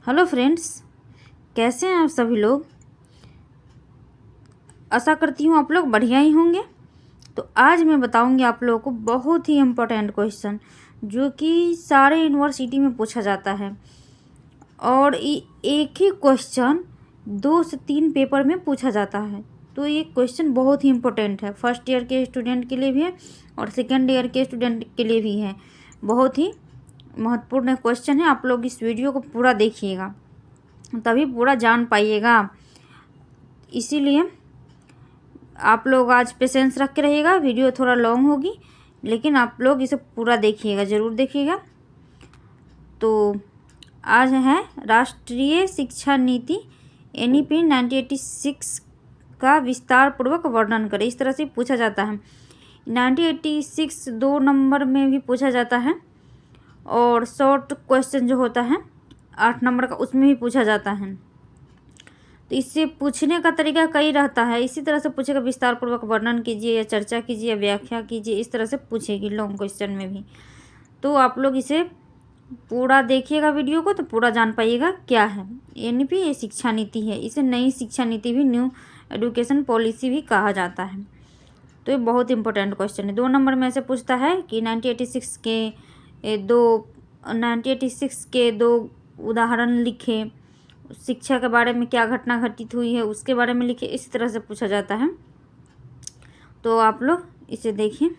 Hello friends, कैसे हैं आप सभी लोग। आशा करती हूँ आप लोग बढ़िया ही होंगे। तो आज मैं बताऊंगी आप लोगों को बहुत ही इम्पोर्टेंट क्वेश्चन जो कि सारे यूनिवर्सिटी में पूछा जाता है और एक ही क्वेश्चन 2 से 3 पेपर में पूछा जाता है। तो ये क्वेश्चन बहुत ही इम्पोर्टेंट है, फर्स्ट ईयर के स्टूडेंट के लिए भी है और सेकेंड ईयर के स्टूडेंट के लिए भी है। बहुत ही महत्वपूर्ण क्वेश्चन है। आप लोग इस वीडियो को पूरा देखिएगा तभी पूरा जान पाइएगा। इसीलिए आप लोग आज पेशेंस रख के रहिएगा। वीडियो थोड़ा लॉन्ग होगी लेकिन आप लोग इसे पूरा देखिएगा, ज़रूर देखिएगा। तो आज है राष्ट्रीय शिक्षा नीति NEP 1986 का विस्तार पूर्वक वर्णन करें। इस तरह से पूछा जाता है। 1986 2 नंबर में भी पूछा जाता है और शॉर्ट क्वेश्चन जो होता है 8 नंबर का उसमें भी पूछा जाता है। तो इससे पूछने का तरीका कई रहता है। इसी तरह से पूछेगा विस्तार पूर्वक वर्णन कीजिए या चर्चा कीजिए या व्याख्या कीजिए, इस तरह से पूछेगी लॉन्ग क्वेश्चन में भी। तो आप लोग इसे पूरा देखिएगा वीडियो को तो पूरा जान पाइएगा क्या है। NEP ये शिक्षा नीति है, इसे नई शिक्षा नीति भी, न्यू एजुकेशन पॉलिसी भी कहा जाता है। तो ये बहुत इंपॉर्टेंट क्वेश्चन है। 2 नंबर में ऐसे पूछता है कि 1986 के दो उदाहरण लिखे, शिक्षा के बारे में क्या घटना घटित हुई है उसके बारे में लिखे, इसी तरह से पूछा जाता है। तो आप लोग इसे देखिए।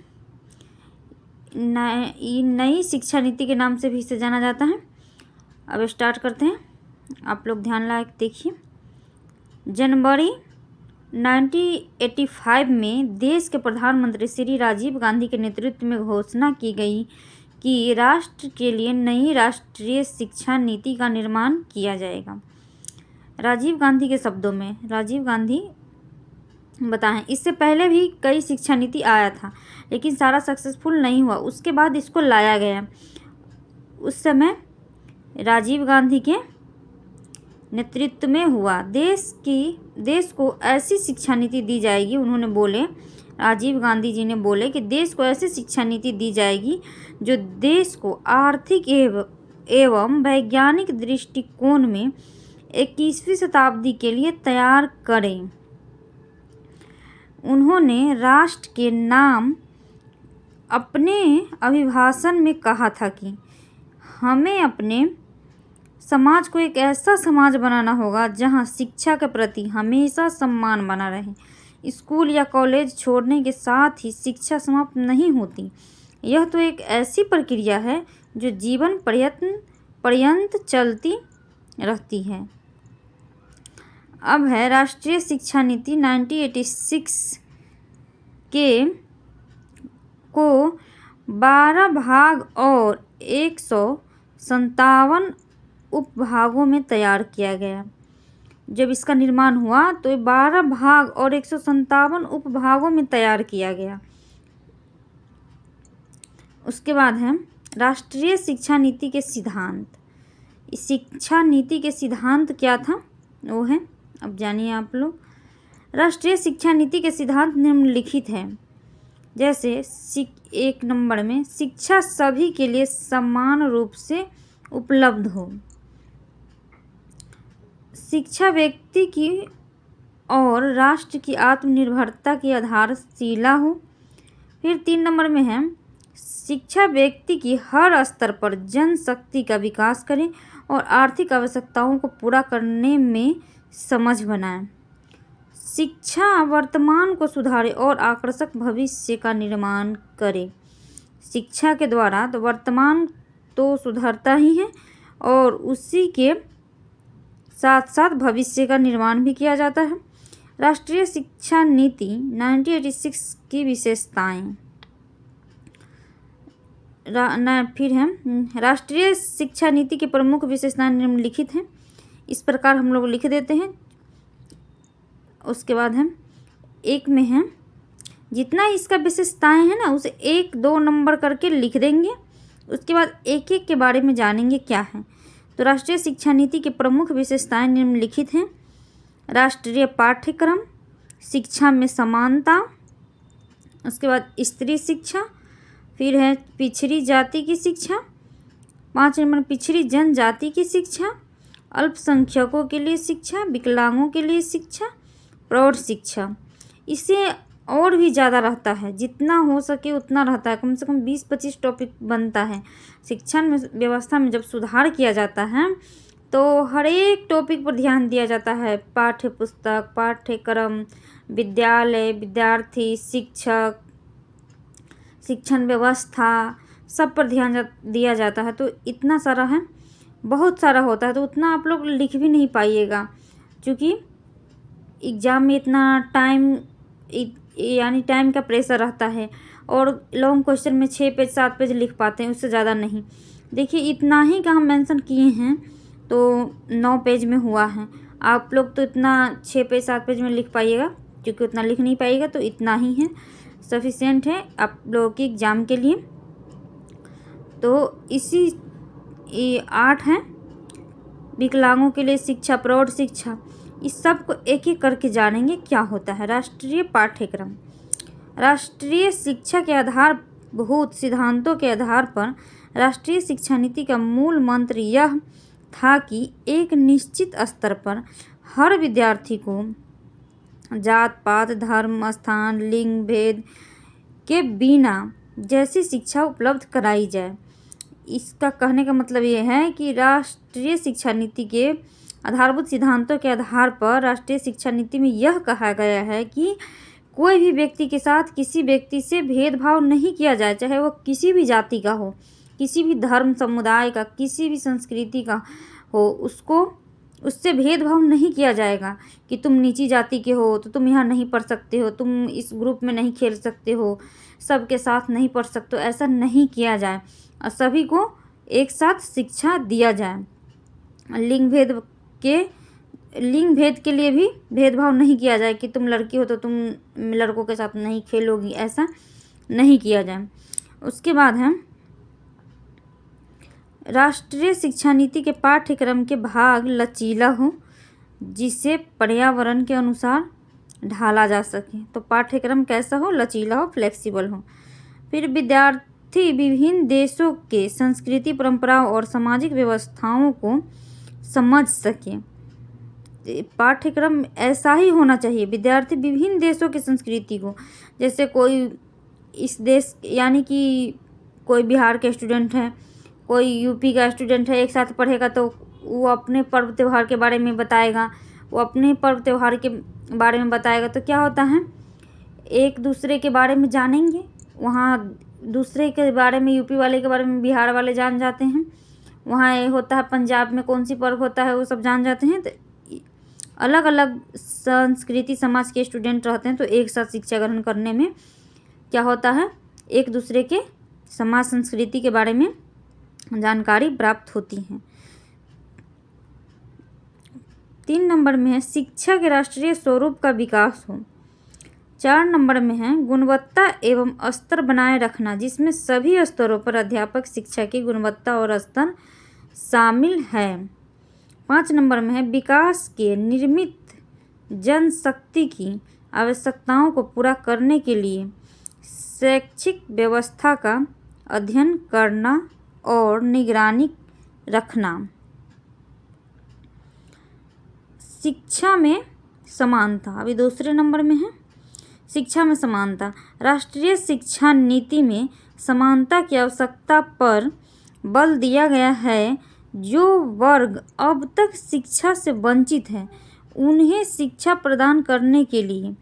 नई शिक्षा नीति के नाम से भी इसे जाना जाता है। अब स्टार्ट करते हैं, आप लोग ध्यान लायक देखिए। जनवरी 1985 में देश के प्रधानमंत्री श्री राजीव गांधी के नेतृत्व में घोषणा की गई कि राष्ट्र के लिए नई राष्ट्रीय शिक्षा नीति का निर्माण किया जाएगा। राजीव गांधी के शब्दों में, राजीव गांधी बताएं, इससे पहले भी कई शिक्षा नीति आया था लेकिन सारा सक्सेसफुल नहीं हुआ। उसके बाद इसको लाया गया। उस समय राजीव गांधी के नेतृत्व में हुआ। देश को ऐसी शिक्षा नीति दी जाएगी, उन्होंने बोले, राजीव गांधी जी ने बोले कि देश को ऐसी शिक्षा नीति दी जाएगी जो देश को आर्थिक एवं वैज्ञानिक दृष्टिकोण में 21वीं शताब्दी के लिए तैयार करें। उन्होंने राष्ट्र के नाम अपने अभिभाषण में कहा था कि हमें अपने समाज को एक ऐसा समाज बनाना होगा जहां शिक्षा के प्रति हमेशा सम्मान बना रहे। स्कूल या कॉलेज छोड़ने के साथ ही शिक्षा समाप्त नहीं होती। यह तो एक ऐसी प्रक्रिया है जो जीवन पर्यंत चलती रहती है। अब है राष्ट्रीय शिक्षा नीति 1986 को 12 भाग और 157 उपभागों में तैयार किया गया। जब इसका निर्माण हुआ तो 12 भाग और 157 उपभागों में तैयार किया गया। उसके बाद है राष्ट्रीय शिक्षा नीति के सिद्धांत। शिक्षा नीति के सिद्धांत क्या था वो है, अब जानिए आप लोग। राष्ट्रीय शिक्षा नीति के सिद्धांत निम्नलिखित हैं। जैसे 1 नंबर में शिक्षा सभी के लिए समान रूप से उपलब्ध हो। शिक्षा व्यक्ति की और राष्ट्र की आत्मनिर्भरता की आधारशिला हो। फिर 3 नंबर में है शिक्षा व्यक्ति की हर स्तर पर जनशक्ति का विकास करे और आर्थिक आवश्यकताओं को पूरा करने में समझ बनाए। शिक्षा वर्तमान को सुधारे और आकर्षक भविष्य का निर्माण करे। शिक्षा के द्वारा तो वर्तमान तो सुधरता ही है और उसी के साथ साथ भविष्य का निर्माण भी किया जाता है। राष्ट्रीय शिक्षा नीति 1986 की विशेषताएं। फिर है राष्ट्रीय शिक्षा नीति की प्रमुख विशेषताएं निम्नलिखित हैं। इस प्रकार हम लोग लिख देते हैं। उसके बाद है 1 में है, जितना इसका विशेषताएं हैं ना उसे 1 2 नंबर करके लिख देंगे। उसके बाद एक एक के बारे में जानेंगे क्या है। तो राष्ट्रीय शिक्षा नीति की प्रमुख विशेषताएं निम्नलिखित हैं। राष्ट्रीय पाठ्यक्रम, शिक्षा में समानता, उसके बाद स्त्री शिक्षा, फिर है पिछड़ी जाति की शिक्षा, 5 नंबर पिछड़ी जनजाति की शिक्षा अल्पसंख्यकों के लिए शिक्षा, विकलांगों के लिए शिक्षा, प्रौढ़ शिक्षा। इससे और भी ज़्यादा रहता है, जितना हो सके उतना रहता है, कम से कम 20-25 टॉपिक बनता है। शिक्षा में व्यवस्था में जब सुधार किया जाता है तो हर एक टॉपिक पर ध्यान दिया जाता है। पाठ्य पुस्तक, पाठ्यक्रम, विद्यालय, विद्यार्थी, शिक्षक, शिक्षण व्यवस्था, सब पर ध्यान दिया जाता है। तो इतना सारा है, बहुत सारा होता है, तो उतना आप लोग लिख भी नहीं पाइएगा, क्योंकि एग्ज़ाम में इतना टाइम यानी टाइम का प्रेशर रहता है। और लॉन्ग क्वेश्चन में 6 पेज 7 पेज लिख पाते हैं, उससे ज़्यादा नहीं। देखिए इतना ही का हम मेंशन किए हैं तो 9 पेज में हुआ है। आप लोग तो इतना 6 पेज 7 पेज में लिख पाइएगा, क्योंकि उतना लिख नहीं पाइएगा, तो इतना ही है, सफिशिएंट है आप लोगों के एग्ज़ाम के लिए। तो इसी 8 हैं विकलांगों के लिए शिक्षा, प्रौढ़ शिक्षा, इस सब को एक एक करके जानेंगे क्या होता है। राष्ट्रीय पाठ्यक्रम। राष्ट्रीय शिक्षा के आधारभूत सिद्धांतों के आधार पर राष्ट्रीय शिक्षा नीति का मूल मंत्र यह था कि एक निश्चित स्तर पर हर विद्यार्थी को जात पात, धर्म, स्थान, लिंग भेद के बिना जैसी शिक्षा उपलब्ध कराई जाए। इसका कहने का मतलब ये है कि राष्ट्रीय शिक्षा नीति के आधारभूत सिद्धांतों के आधार पर राष्ट्रीय शिक्षा नीति में यह कहा गया है कि कोई भी व्यक्ति के साथ किसी व्यक्ति से भेदभाव नहीं किया जाए, चाहे वो किसी भी जाति का हो, किसी भी धर्म समुदाय का, किसी भी संस्कृति का हो, उससे भेदभाव नहीं किया जाएगा कि तुम नीची जाति के हो तो तुम यहाँ नहीं पढ़ सकते हो, तुम इस ग्रुप में नहीं खेल सकते हो, सबके साथ नहीं पढ़ सकते हो, ऐसा नहीं किया जाए और सभी को एक साथ शिक्षा दिया जाए। लिंग भेद के लिए भी भेदभाव नहीं किया जाए कि तुम लड़की हो तो तुम लड़कों के साथ नहीं खेलोगी, ऐसा नहीं किया जाए। उसके बाद है राष्ट्रीय शिक्षा नीति के पाठ्यक्रम के भाग लचीला हो, जिसे पर्यावरण के अनुसार ढाला जा सके। तो पाठ्यक्रम कैसा हो? लचीला हो, फ्लेक्सिबल हो। फिर विद्यार्थी विभिन्न देशों के संस्कृति, परंपराओं और सामाजिक व्यवस्थाओं को समझ सके। पाठ्यक्रम ऐसा ही होना चाहिए, विद्यार्थी विभिन्न देशों की संस्कृति को, जैसे कोई इस देश यानी कि कोई बिहार के स्टूडेंट है, कोई यूपी का स्टूडेंट है, एक साथ पढ़ेगा तो वो अपने पर्व त्यौहार के बारे में बताएगा, वो अपने पर्व त्यौहार के बारे में बताएगा, तो क्या होता है एक दूसरे के बारे में जानेंगे। वहाँ दूसरे के बारे में, यूपी वाले के बारे में बिहार वाले जान जाते हैं, वहाँ ये होता है पंजाब में कौन सी पर्व होता है वो सब जान जाते हैं। तो अलग अलग संस्कृति समाज के स्टूडेंट रहते हैं, तो एक साथ शिक्षा ग्रहण करने में क्या होता है, एक दूसरे के समाज संस्कृति के बारे में जानकारी प्राप्त होती है। 3 नंबर में है शिक्षा के राष्ट्रीय स्वरूप का विकास हो। 4 नंबर में है गुणवत्ता एवं स्तर बनाए रखना, जिसमें सभी स्तरों पर अध्यापक शिक्षा की गुणवत्ता और स्तर शामिल है। 5 नंबर में है विकास के निर्मित जनशक्ति की आवश्यकताओं को पूरा करने के लिए शैक्षिक व्यवस्था का अध्ययन करना और निगरानी रखना। शिक्षा में समानता, अभी दूसरे नंबर में है शिक्षा में समानता। राष्ट्रीय शिक्षा नीति में समानता की आवश्यकता पर बल दिया गया है। जो वर्ग अब तक शिक्षा से वंचित हैं उन्हें शिक्षा प्रदान करने के लिए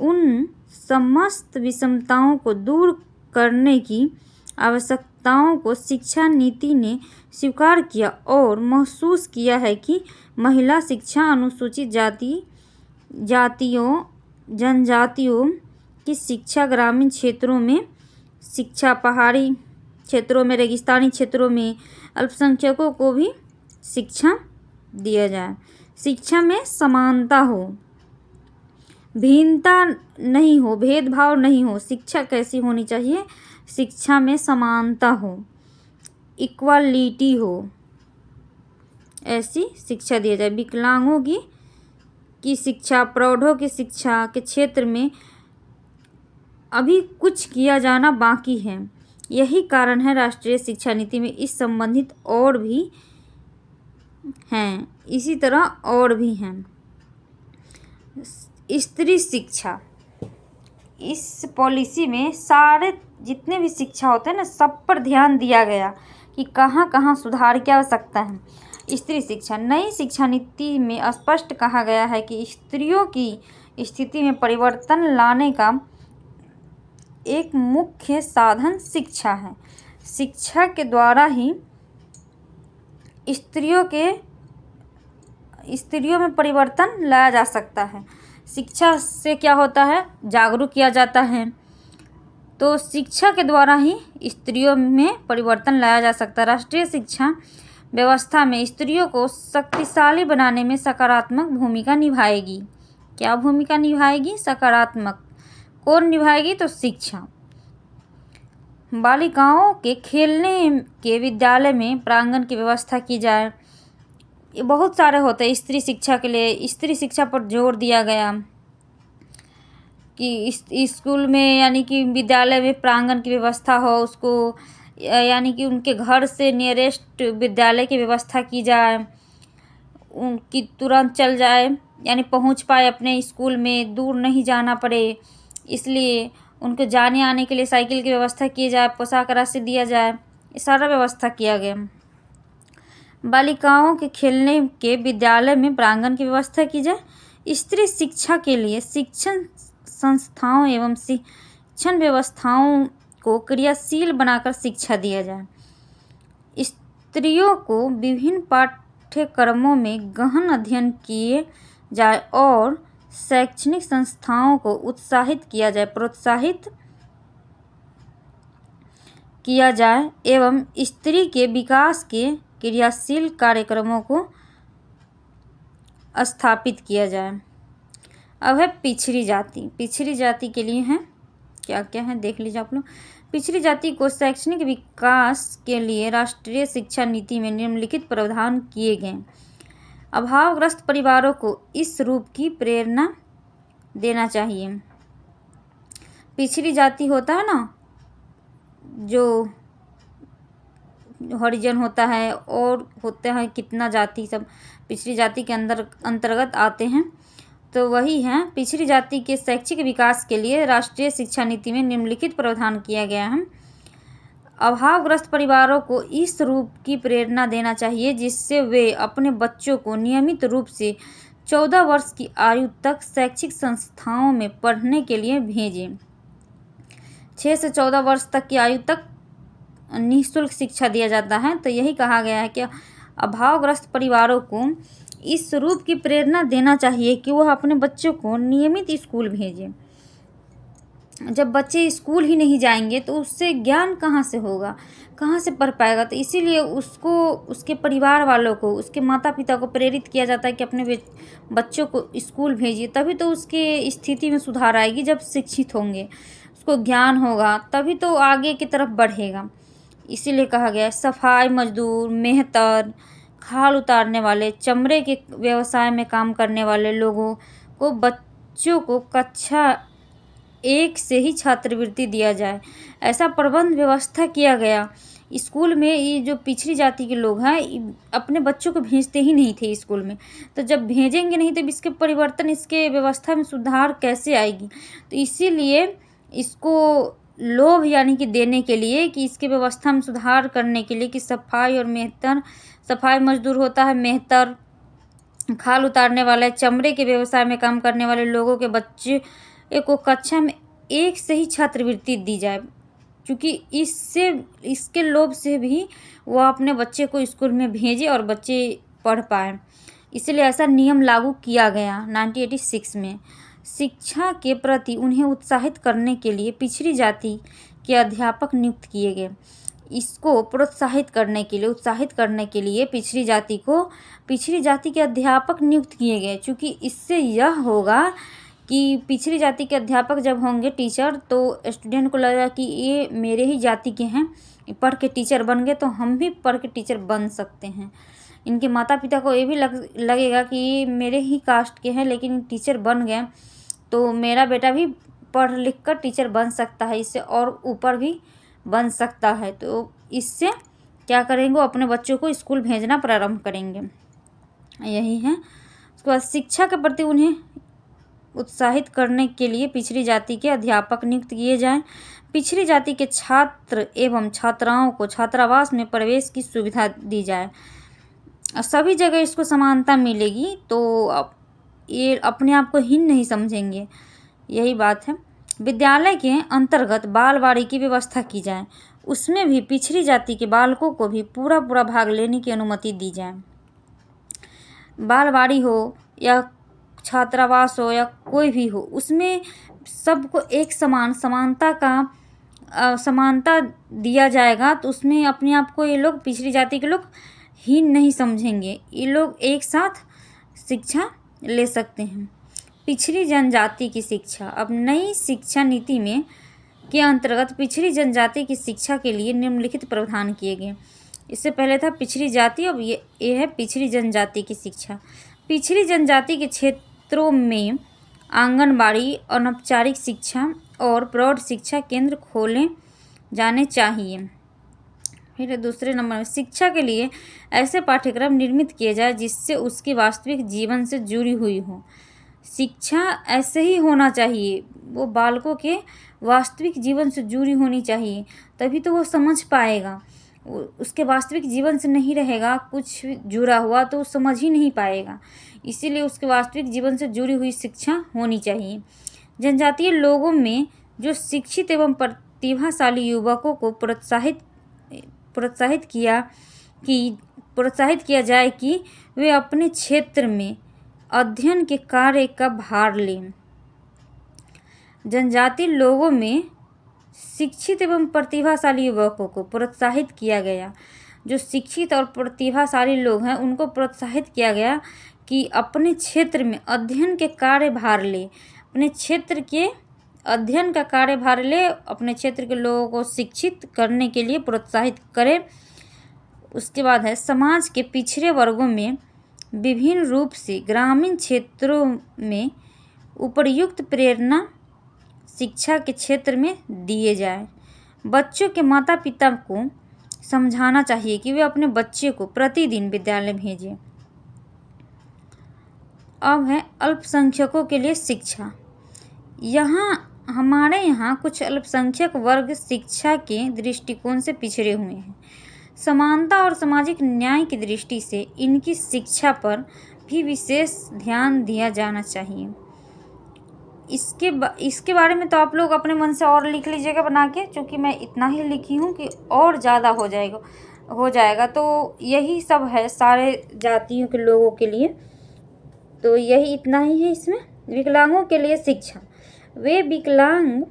उन समस्त विषमताओं को दूर करने की आवश्यकताओं को शिक्षा नीति ने स्वीकार किया और महसूस किया है कि महिला शिक्षा, अनुसूचित जातियों, जनजातियों की शिक्षा, ग्रामीण क्षेत्रों में शिक्षा, पहाड़ी क्षेत्रों में, रेगिस्तानी क्षेत्रों में अल्पसंख्यकों को भी शिक्षा दिया जाए। शिक्षा में समानता हो, भिन्नता नहीं हो, भेदभाव नहीं हो। शिक्षा कैसी होनी चाहिए? शिक्षा में समानता हो, इक्वालिटी हो, ऐसी शिक्षा दिया जाए। विकलांगों की शिक्षा, प्रौढ़ों की शिक्षा के क्षेत्र में अभी कुछ किया जाना बाकी है। यही कारण है राष्ट्रीय शिक्षा नीति में इस संबंधित और भी हैं। इसी तरह और भी हैं। स्त्री शिक्षा, इस पॉलिसी में सारे जितने भी शिक्षा होते हैं ना, सब पर ध्यान दिया गया कि कहाँ कहाँ सुधार की आवश्यकता है। स्त्री शिक्षा, नई शिक्षा नीति में स्पष्ट कहा गया है कि स्त्रियों की स्थिति में परिवर्तन लाने का एक मुख्य साधन शिक्षा है। शिक्षा के द्वारा ही स्त्रियों में परिवर्तन लाया जा सकता है। शिक्षा से क्या होता है, जागरूक किया जाता है। तो शिक्षा के द्वारा ही स्त्रियों में परिवर्तन लाया जा सकता है। राष्ट्रीय शिक्षा व्यवस्था में स्त्रियों को शक्तिशाली बनाने में सकारात्मक भूमिका निभाएगी। क्या भूमिका निभाएगी? सकारात्मक। कौन निभाएगी? तो शिक्षा। बालिकाओं के खेलने के विद्यालय में प्रांगण की व्यवस्था की जाए। ये बहुत सारे होते हैं स्त्री शिक्षा के लिए। स्त्री शिक्षा पर जोर दिया गया कि स्कूल में यानी कि विद्यालय में प्रांगण की व्यवस्था हो, उसको यानी कि उनके घर से नियरेस्ट विद्यालय की व्यवस्था की जाए, उनकी तुरंत चल जाए यानी पहुंच पाए अपने स्कूल में, दूर नहीं जाना पड़े। इसलिए उनको जाने आने के लिए साइकिल की व्यवस्था की जाए, पोशाक राशि दिया जाए, ये सारा व्यवस्था किया गया। बालिकाओं के खेलने के विद्यालय में प्रांगण की व्यवस्था की जाए। स्त्री शिक्षा के लिए शिक्षण संस्थाओं एवं शिक्षण व्यवस्थाओं को क्रियाशील बनाकर शिक्षा दिया जाए। स्त्रियों को विभिन्न पाठ्यक्रमों में गहन अध्ययन किए जाए और शैक्षणिक संस्थाओं को उत्साहित किया जाए, प्रोत्साहित किया जाए एवं स्त्री के विकास के क्रियाशील कार्यक्रमों को स्थापित किया जाए। अब है पिछड़ी जाति। पिछड़ी जाति के लिए हैं क्या क्या है देख लीजिए आप लोग। पिछड़ी जाति को शैक्षणिक विकास के लिए राष्ट्रीय शिक्षा नीति में निम्नलिखित प्रावधान किए गए। अभावग्रस्त परिवारों को इस रूप की प्रेरणा देना चाहिए। पिछड़ी जाति होता है ना, जो हरिजन होता है और होते हैं कितना जाति, सब पिछड़ी जाति के अंतर्गत आते हैं। तो वही है, पिछड़ी जाति के शैक्षिक विकास के लिए राष्ट्रीय शिक्षा नीति में निम्नलिखित प्रावधान किया गया है। अभावग्रस्त परिवारों को इस रूप की प्रेरणा देना चाहिए जिससे वे अपने बच्चों को नियमित रूप से 14 वर्ष की आयु तक शैक्षिक संस्थाओं में पढ़ने के लिए भेजें। 6 से 14 वर्ष तक की आयु तक निःशुल्क शिक्षा दिया जाता है। तो यही कहा गया है कि अभावग्रस्त परिवारों को इस रूप की प्रेरणा देना चाहिए कि वह अपने बच्चों को नियमित स्कूल भेजें। जब बच्चे स्कूल ही नहीं जाएंगे तो उससे ज्ञान कहाँ से होगा, कहाँ से पढ़ पाएगा। तो इसीलिए उसको, उसके परिवार वालों को, उसके माता पिता को प्रेरित किया जाता है कि अपने बच्चों को स्कूल भेजिए। तभी तो उसके स्थिति में सुधार आएगी। जब शिक्षित होंगे, उसको ज्ञान होगा, तभी तो आगे की तरफ बढ़ेगा। इसीलिए कहा गया है सफाई मजदूर, मेहतर, खाल उतारने वाले, चमड़े के व्यवसाय में काम करने वाले लोगों को बच्चों को कक्षा 1 से ही छात्रवृत्ति दिया जाए। ऐसा प्रबंध व्यवस्था किया गया। स्कूल में ये जो पिछड़ी जाति के लोग हैं अपने बच्चों को भेजते ही नहीं थे स्कूल में। तो जब भेजेंगे नहीं तो इसके परिवर्तन, इसके व्यवस्था में सुधार कैसे आएगी। तो इसीलिए इसको लोभ यानी कि देने के लिए, कि इसके व्यवस्था में सुधार करने के लिए कि सफाई और मेहतर, सफाई मजदूर होता है मेहतर, खाल उतारने वाले, चमड़े के व्यवसाय में काम करने वाले लोगों के बच्चे को कक्षा में 1 से ही छात्रवृत्ति दी जाए, क्योंकि इसके लोभ से भी वह अपने बच्चे को स्कूल में भेजे और बच्चे पढ़ पाए। इसलिए ऐसा नियम लागू किया गया 1986 में। शिक्षा के प्रति उन्हें उत्साहित करने के लिए पिछड़ी जाति के अध्यापक नियुक्त किए गए। इसको प्रोत्साहित करने के लिए, उत्साहित करने के लिए पिछड़ी जाति के अध्यापक नियुक्त किए गए। क्योंकि इससे यह होगा कि पिछड़ी जाति के अध्यापक जब होंगे टीचर, तो स्टूडेंट को लगेगा कि ये मेरे ही जाति के हैं, पढ़ के टीचर बन गए तो हम भी पढ़ के टीचर बन सकते हैं। इनके माता पिता को ये भी लगेगा कि ये मेरे ही कास्ट के हैं लेकिन टीचर बन गए, तो मेरा बेटा भी पढ़ लिख कर टीचर बन सकता है, इससे और ऊपर भी बन सकता है। तो इससे क्या करेंगे, अपने बच्चों को स्कूल भेजना प्रारंभ करेंगे। यही है। उसके बाद शिक्षा के प्रति उन्हें उत्साहित करने के लिए पिछड़ी जाति के अध्यापक नियुक्त किए जाएं। पिछड़ी जाति के छात्र एवं छात्राओं को छात्रावास में प्रवेश की सुविधा दी जाए। सभी जगह इसको समानता मिलेगी तो ये अपने आप को हीन नहीं समझेंगे, यही बात है। विद्यालय के अंतर्गत बालवाड़ी की व्यवस्था की जाए, उसमें भी पिछड़ी जाति के बालकों को भी पूरा भाग लेने की अनुमति दी जाए। बालवाड़ी हो या छात्रावास हो या कोई भी हो, उसमें सबको एक समानता दिया जाएगा, तो उसमें अपने आप को ये लोग पिछड़ी जाति के लोग हीन नहीं समझेंगे। ये लोग एक साथ शिक्षा ले सकते हैं। पिछड़ी जनजाति की शिक्षा। अब नई शिक्षा नीति में के अंतर्गत पिछड़ी जनजाति की शिक्षा के लिए निम्नलिखित प्रावधान किए गए। इससे पहले था पिछड़ी जाति, अब ये है पिछड़ी जनजाति की शिक्षा। पिछड़ी जनजाति के क्षेत्रों में आंगनबाड़ी, अनौपचारिक शिक्षा और प्रौढ़ शिक्षा केंद्र खोले जाने चाहिए। फिर दूसरे नंबर में शिक्षा के लिए ऐसे पाठ्यक्रम निर्मित किए जाए जिससे उसकी वास्तविक जीवन से जुड़ी हुई हो। शिक्षा ऐसे ही होना चाहिए, वो बालकों के वास्तविक जीवन से जुड़ी होनी चाहिए, तभी तो वो समझ पाएगा। उसके वास्तविक जीवन से नहीं रहेगा कुछ जुड़ा हुआ तो समझ ही नहीं पाएगा। इसीलिए उसके वास्तविक जीवन से जुड़ी हुई शिक्षा होनी चाहिए। जनजातीय लोगों में जो शिक्षित एवं प्रतिभाशाली युवकों को प्रोत्साहित किया जाए कि वे अपने क्षेत्र में अध्ययन के कार्य का भार लें। जनजातीय लोगों में शिक्षित एवं प्रतिभाशाली युवकों को प्रोत्साहित किया गया। जो शिक्षित और प्रतिभाशाली लोग हैं उनको प्रोत्साहित किया गया कि अपने क्षेत्र में अध्ययन के कार्य भार ले, अपने क्षेत्र के अध्ययन का कार्यभार ले, अपने क्षेत्र के लोगों को शिक्षित करने के लिए प्रोत्साहित करें। उसके बाद है समाज के पिछड़े वर्गों में विभिन्न रूप से ग्रामीण क्षेत्रों में उपयुक्त प्रेरणा शिक्षा के क्षेत्र में दिए जाए। बच्चों के माता पिता को समझाना चाहिए कि वे अपने बच्चे को प्रतिदिन विद्यालय भेजें। अब है अल्पसंख्यकों के लिए शिक्षा। हमारे यहाँ कुछ अल्पसंख्यक वर्ग शिक्षा के दृष्टिकोण से पिछड़े हुए हैं। समानता और सामाजिक न्याय की दृष्टि से इनकी शिक्षा पर भी विशेष ध्यान दिया जाना चाहिए। इसके बारे में तो आप लोग अपने मन से और लिख लीजिएगा बना के, क्योंकि मैं इतना ही लिखी हूँ कि और ज़्यादा हो जाएगा। तो यही सब है सारे जातियों के लोगों के लिए, तो यही इतना ही है इसमें। विकलांगों के लिए शिक्षा। वे विकलांग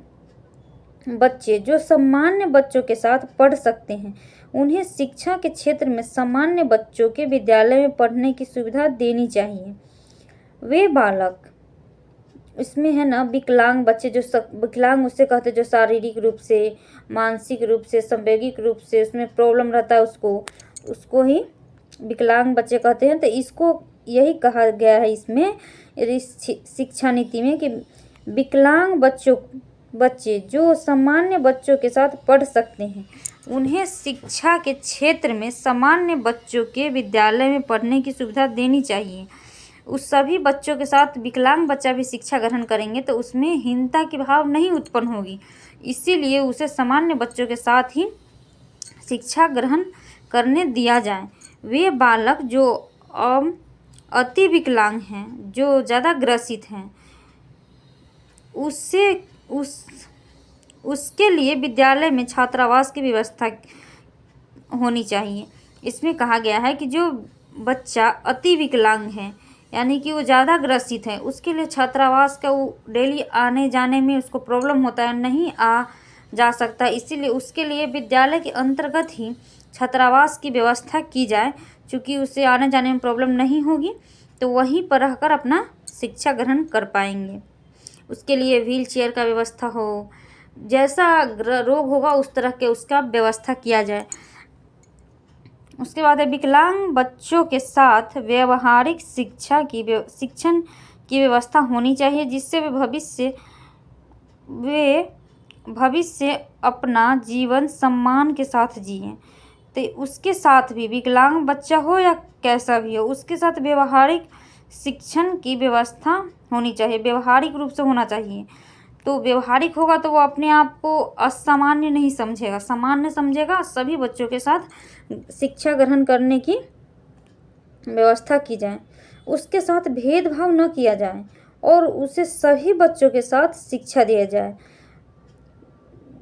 बच्चे जो सामान्य बच्चों के साथ पढ़ सकते हैं, उन्हें शिक्षा के क्षेत्र में सामान्य बच्चों के विद्यालय में पढ़ने की सुविधा देनी चाहिए। वे बालक, इसमें है ना विकलांग बच्चे, जो विकलांग उससे कहते हैं जो शारीरिक रूप से, मानसिक रूप से, संवैगिक रूप से उसमें प्रॉब्लम रहता है, उसको ही विकलांग बच्चे कहते हैं। तो इसको यही कहा गया है इसमें शिक्षा नीति में कि विकलांग बच्चे जो सामान्य बच्चों के साथ पढ़ सकते हैं, उन्हें शिक्षा के क्षेत्र में सामान्य बच्चों के विद्यालय में पढ़ने की सुविधा देनी चाहिए। उस सभी बच्चों के साथ विकलांग बच्चा भी शिक्षा ग्रहण करेंगे तो उसमें हीनता की भाव नहीं उत्पन्न होगी, इसीलिए उसे सामान्य बच्चों के साथ ही शिक्षा ग्रहण करने दिया जाए। वे बालक जो अति विकलांग हैं, जो ज़्यादा ग्रसित हैं, उसके लिए विद्यालय में छात्रावास की व्यवस्था होनी चाहिए। इसमें कहा गया है कि जो बच्चा अति विकलांग है, यानी कि वो ज़्यादा ग्रसित है, उसके लिए छात्रावास का वो डेली आने जाने में उसको प्रॉब्लम होता है, नहीं आ जा सकता, इसीलिए उसके लिए विद्यालय के अंतर्गत ही छात्रावास की व्यवस्था की जाए। चूँकि उसे आने जाने में प्रॉब्लम नहीं होगी तो वहीं पर रहकर अपना शिक्षा ग्रहण कर पाएंगे। उसके लिए व्हील चेयर का व्यवस्था हो, जैसा रोग होगा उस तरह के उसका व्यवस्था किया जाए। उसके बाद है विकलांग बच्चों के साथ व्यवहारिक शिक्षण की व्यवस्था होनी चाहिए, जिससे वे भविष्य अपना जीवन सम्मान के साथ जिएं। तो उसके साथ भी विकलांग बच्चा हो या कैसा भी हो, उसके साथ व्यवहारिक शिक्षण की व्यवस्था होनी चाहिए, व्यवहारिक रूप से होना चाहिए। तो व्यवहारिक होगा तो वो अपने आप को असामान्य नहीं समझेगा, सामान्य समझेगा। सभी बच्चों के साथ शिक्षा ग्रहण करने की व्यवस्था की जाए, उसके साथ भेदभाव न किया जाए और उसे सभी बच्चों के साथ शिक्षा दिया जाए।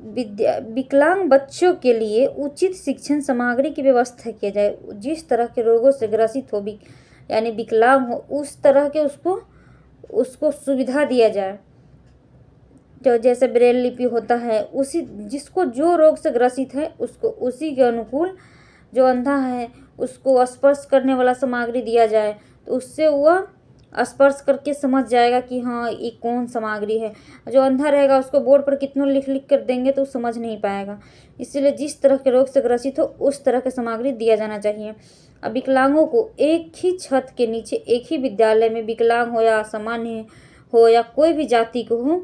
विकलांग बच्चों के लिए उचित शिक्षण सामग्री की व्यवस्था की जाए। जिस तरह के रोगों से ग्रसित हो, यानी विकलांग हो, उस तरह के उसको सुविधा दिया जाए। जो जैसे ब्रेल लिपि होता है, उसी जिसको जो रोग से ग्रसित है उसको उसी के अनुकूल, जो अंधा है उसको स्पर्श करने वाला सामग्री दिया जाए, तो उससे वह स्पर्श करके समझ जाएगा कि हाँ ये कौन सामग्री है। जो अंधा रहेगा उसको बोर्ड पर कितना लिख लिख कर देंगे तो समझ नहीं पाएगा। इसीलिए जिस तरह के रोग से ग्रसित हो उस तरह के सामग्री दिया जाना चाहिए। अब विकलांगों को एक ही छत के नीचे एक ही विद्यालय में, विकलांग हो या असामान्य हो या कोई भी जाति को हो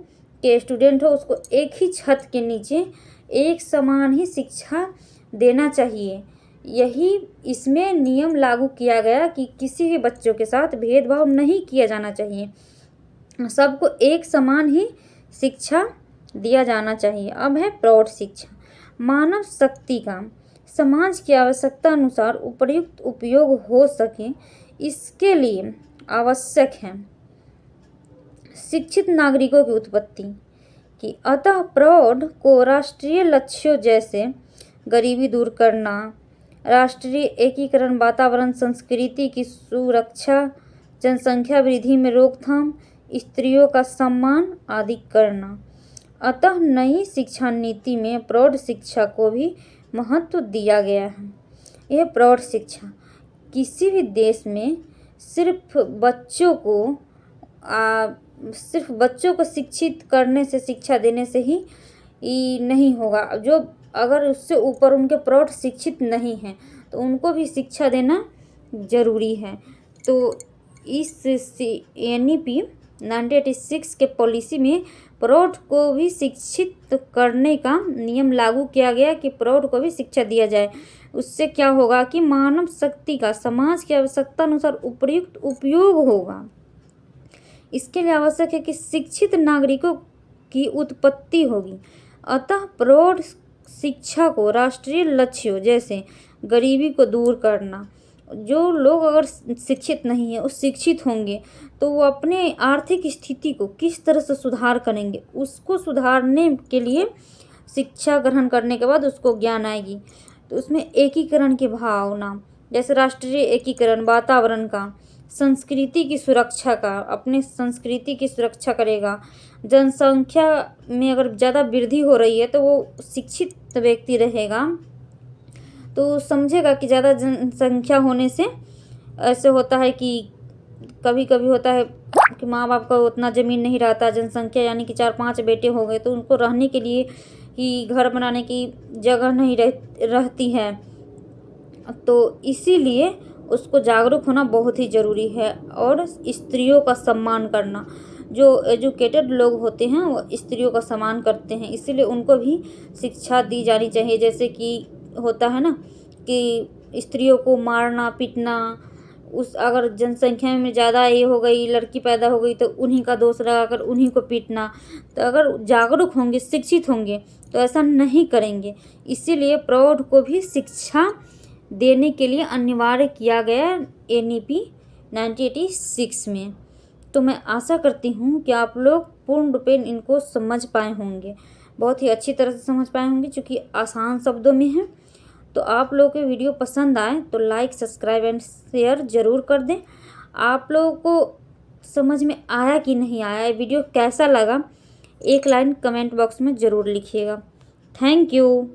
के स्टूडेंट हो, उसको एक ही छत के नीचे एक समान ही शिक्षा देना चाहिए। यही इसमें नियम लागू किया गया कि किसी भी बच्चों के साथ भेदभाव नहीं किया जाना चाहिए, सबको एक समान ही शिक्षा दिया जाना चाहिए। अब है प्रौढ़ शिक्षा। मानव शक्ति का समाज की आवश्यकता अनुसार उपयुक्त उपयोग हो सके, इसके लिए आवश्यक है शिक्षित नागरिकों की उत्पत्ति की। अतः प्रौढ़ को राष्ट्रीय लक्ष्यों जैसे गरीबी दूर करना, राष्ट्रीय एकीकरण, वातावरण संस्कृति की सुरक्षा, जनसंख्या वृद्धि में रोकथाम, स्त्रियों का सम्मान आदि करना। अतः नई शिक्षा नीति में प्रौढ़ शिक्षा को भी महत्व दिया गया है। यह प्रौढ़ शिक्षा किसी भी देश में सिर्फ बच्चों को शिक्षित करने से, शिक्षा देने से ही नहीं होगा। जो अगर उससे ऊपर उनके प्रौढ़ शिक्षित नहीं हैं तो उनको भी शिक्षा देना जरूरी है। तो इस NEP 1986 के पॉलिसी में प्रौढ़ को भी शिक्षित करने का नियम लागू किया गया कि प्रौढ़ को भी शिक्षा दिया जाए। उससे क्या होगा कि मानव शक्ति का समाज की आवश्यकता अनुसार उपयुक्त उपयोग होगा। इसके लिए आवश्यक है कि शिक्षित नागरिकों की उत्पत्ति होगी। अतः प्रौढ़ शिक्षा को राष्ट्रीय लक्ष्यों जैसे गरीबी को दूर करना, जो लोग अगर शिक्षित नहीं है वो शिक्षित होंगे तो वो अपने आर्थिक स्थिति को किस तरह से सुधार करेंगे, उसको सुधारने के लिए शिक्षा ग्रहण करने के बाद उसको ज्ञान आएगी। तो उसमें एकीकरण की भावना, जैसे राष्ट्रीय एकीकरण, वातावरण का, संस्कृति की सुरक्षा का, अपने संस्कृति की सुरक्षा करेगा। जनसंख्या में अगर ज़्यादा वृद्धि हो रही है तो वो शिक्षित व्यक्ति रहेगा तो समझेगा कि ज़्यादा जनसंख्या होने से ऐसे होता है कि कभी कभी होता है कि माँ बाप का उतना ज़मीन नहीं रहता, जनसंख्या यानी कि 4-5 बेटे हो गए तो उनको रहने के लिए ही घर बनाने की जगह नहीं रहती है। तो इसीलिए उसको जागरूक होना बहुत ही ज़रूरी है। और स्त्रियों का सम्मान करना, जो एजुकेटेड लोग होते हैं वो स्त्रियों का सम्मान करते हैं, इसीलिए उनको भी शिक्षा दी जानी चाहिए। जैसे कि होता है ना कि स्त्रियों को मारना पीटना, अगर जनसंख्या में ज़्यादा ये हो गई, लड़की पैदा हो गई तो उन्हीं का दोष लगाकर उन्हीं को पीटना। तो अगर जागरूक होंगे, शिक्षित होंगे तो ऐसा नहीं करेंगे। इसीलिए प्रौढ़ को भी शिक्षा देने के लिए अनिवार्य किया गया NEP 1986 में। तो मैं आशा करती हूँ कि आप लोग पूर्ण रूपेण इनको समझ पाए होंगे, बहुत ही अच्छी तरह से समझ पाए होंगे, क्योंकि आसान शब्दों में है। तो आप लोगों के वीडियो पसंद आए तो लाइक, सब्सक्राइब एंड शेयर ज़रूर कर दें। आप लोगों को समझ में आया कि नहीं आया, वीडियो कैसा लगा, एक लाइन कमेंट बॉक्स में ज़रूर लिखिएगा। Thank you.